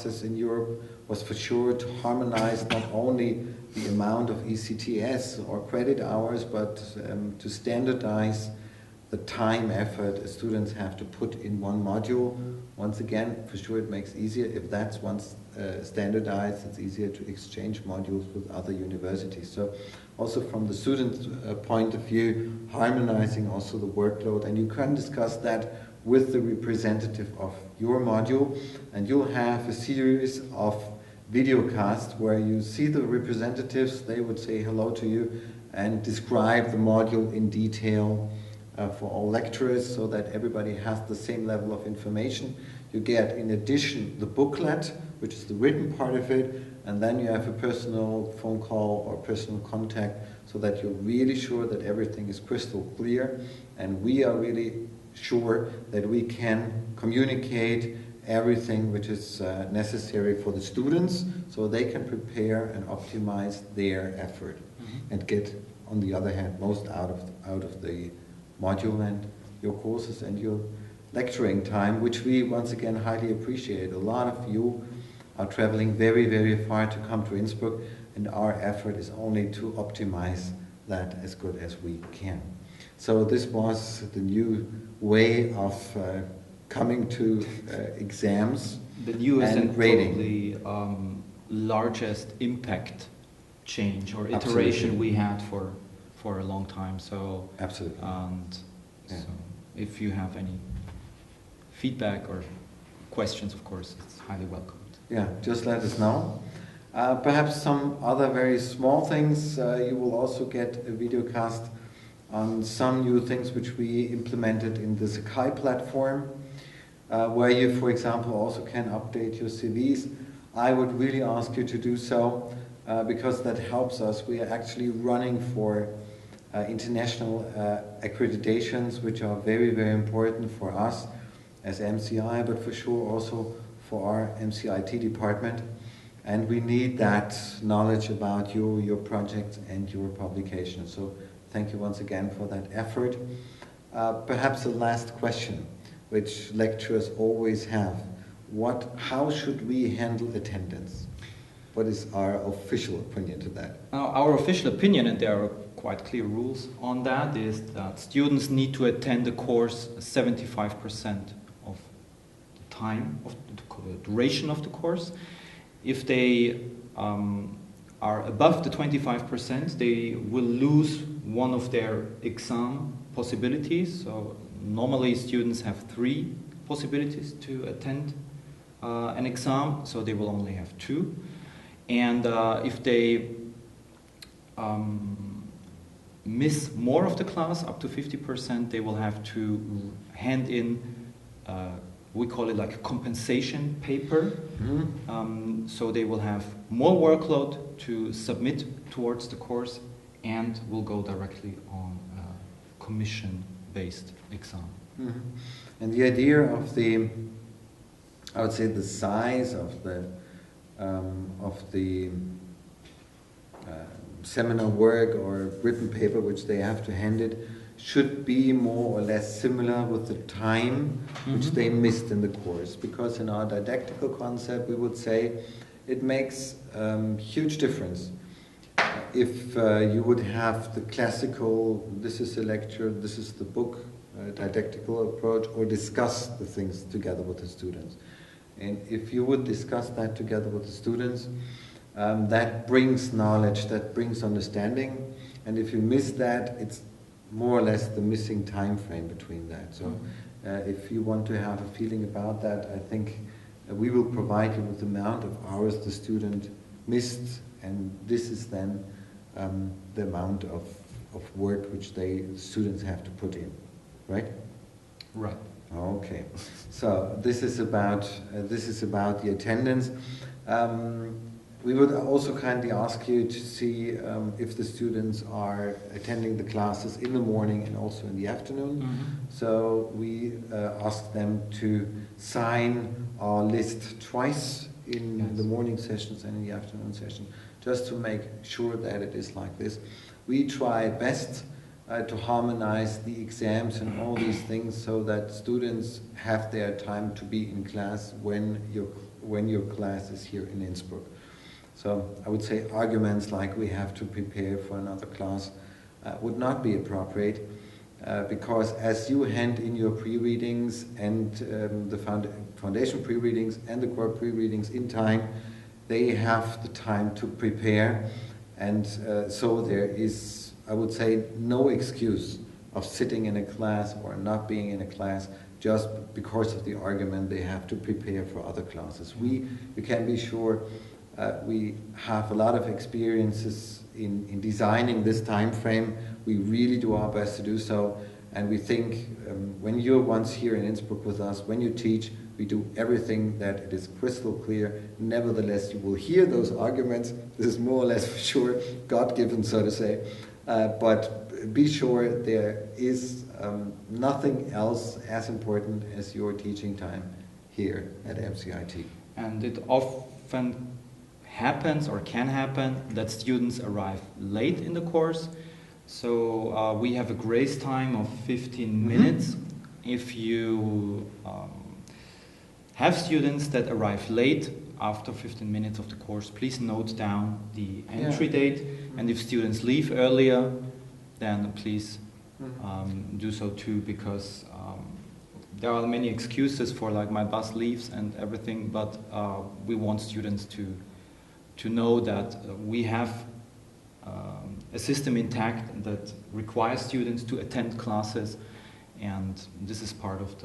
in Europe was for sure to harmonize not only the amount of ECTS or credit hours, but to standardize the time effort students have to put in one module. Once again, for sure it makes easier. If that's once standardized, it's easier to exchange modules with other universities. So also from the student point of view, harmonizing also the workload, and you can discuss that with the representative of your module, and you'll have a series of videocasts where you see the representatives, they would say hello to you and describe the module in detail for all lecturers, so that everybody has the same level of information. You get, in addition, the booklet, which is the written part of it, and then you have a personal phone call or personal contact, so that you're really sure that everything is crystal clear, and we are really sure that we can communicate everything which is necessary for the students, so they can prepare and optimize their effort and get, on the other hand, most out of the module and your courses and your lecturing time, which we once again highly appreciate. A lot of you are traveling very, very far to come to Innsbruck, and our effort is only to optimize that as good as we can. So this was the new way of coming to exams. The newest and grading. probably largest impact change or iteration Absolutely. we had for a long time. So Absolutely. And Yeah. so if you have any feedback or questions, of course, it's highly welcomed. Yeah, just let us know. Perhaps some other very small things. You will also get a video cast on some new things which we implemented in the Sakai platform, where you, for example, also can update your CVs. I would really ask you to do so, because that helps us. We are actually running for international accreditations, which are very, very important for us as MCI, but for sure also for our MCIT department. And we need that knowledge about you, your projects and your publications. So thank you once again for that effort. Perhaps the last question, which lecturers always have. How should we handle attendance? What is our official opinion to that? Our official opinion, and there are quite clear rules on that, is that students need to attend the course 75% of the time, of the duration of the course. If they are above the 25%, they will lose one of their exam possibilities. So normally students have 3 possibilities to attend an exam, so they will only have 2. And if they miss more of the class, up to 50%, they will have to hand in, we call it like a compensation paper. So they will have more workload to submit towards the course and will go directly on a commission-based exam. And the idea of the, I would say, the size of the seminar work or written paper which they have to hand it should be more or less similar with the time which they missed in the course. Because in our didactical concept we would say it makes huge difference if you would have the classical, this is a lecture, this is the book, didactical approach, or discuss the things together with the students. And if you would discuss that together with the students, that brings knowledge, that brings understanding. And if you miss that, it's more or less the missing time frame between that. So if you want to have a feeling about that, I think we will provide you with the amount of hours the student missed, and this is then the amount of work which students have to put in, right? Right. Okay, so this is about the attendance. We would also kindly ask you to see if the students are attending the classes in the morning and also in the afternoon. So we ask them to sign our list twice in the morning sessions and in the afternoon session, just to make sure that it is like this. We try best to harmonize the exams and all these things so that students have their time to be in class when when your class is here in Innsbruck. So I would say arguments like we have to prepare for another class would not be appropriate, because as you hand in your pre-readings and the foundation pre-readings and the core pre-readings in time, they have the time to prepare, and so there is, I would say, no excuse of sitting in a class or not being in a class just because of the argument they have to prepare for other classes. You can be sure we have a lot of experiences in designing this time frame. We really do our best to do so, and we think when you're once here in Innsbruck with us, when you teach, we do everything that it is crystal clear. Nevertheless, you will hear those arguments. This is more or less for sure God-given, so to say. But be sure there is nothing else as important as your teaching time here at MCIT. And it often happens or can happen that students arrive late in the course. So we have a grace time of 15 minutes. If you have students that arrive late after 15 minutes of the course, please note down the entry date. And if students leave earlier, then please do so too, because there are many excuses for, like, my bus leaves and everything, but we want students to know that we have a system intact that requires students to attend classes, and this is part of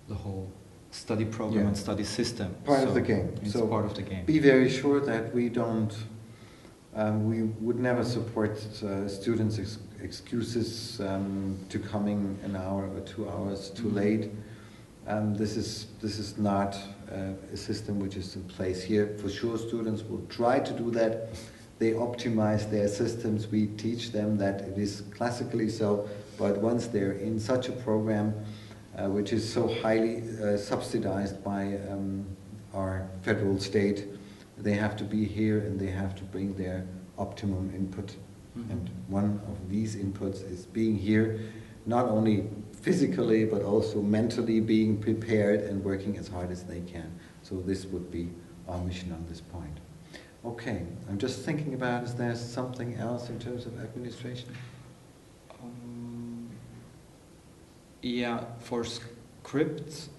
the whole study program and study system. Part of the game. It's part of the game. Be very sure that we don't, we would never support students' excuses to coming an hour or 2 hours too late. This is not a system which is in place here. For sure, students will try to do that. They optimize their systems. We teach them that it is classically so, but once they're in such a program, which is so highly subsidized by our federal state, they have to be here and they have to bring their optimum input. And one of these inputs is being here, not only physically but also mentally being prepared and working as hard as they can. So this would be our mission on this point. Okay, I'm just thinking about, is there something else in terms of administration? Yeah, for scripts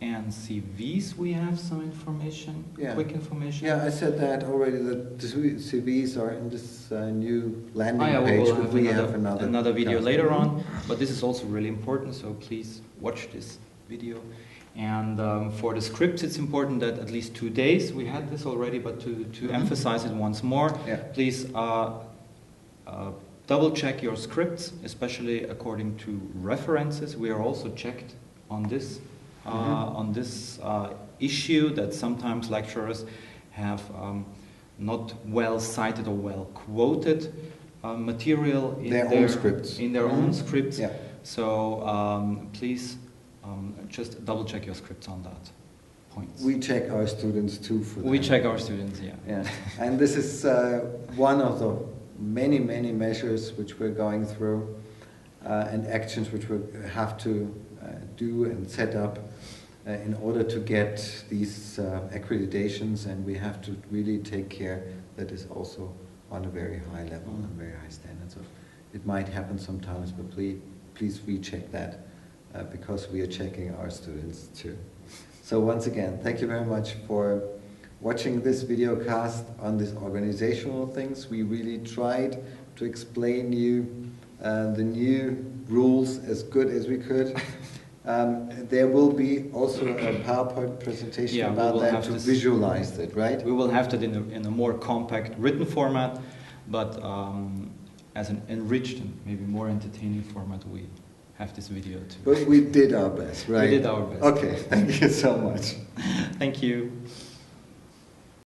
and CVs we have some information, quick information. Yeah, I said that already, that the CVs are in this new landing page. We have another video later on, but this is also really important, so please watch this video. And for the scripts, it's important that at least 2 days, we had this already, but to emphasize it once more, please double check your scripts, especially according to references. We are also checked on this issue that sometimes lecturers have not well cited or well quoted material in their own scripts. Yeah. So please just double check your scripts on that point. We check our students too for that. We check our students, yeah. And this is one of the many measures which we're going through and actions which we have to do and set up in order to get these accreditations, and we have to really take care that is also on a very high level and very high standard. So it might happen sometimes, but please recheck that because we are checking our students too. So once again, thank you very much for watching this video cast on these organizational things. We really tried to explain you the new rules as good as we could. There will be also a PowerPoint presentation about that to visualize it, right? We will have that in a more compact written format, but as an enriched and maybe more entertaining format, we have this video too. But we did our best, right? We did our best. Okay, thank you so much. Thank you.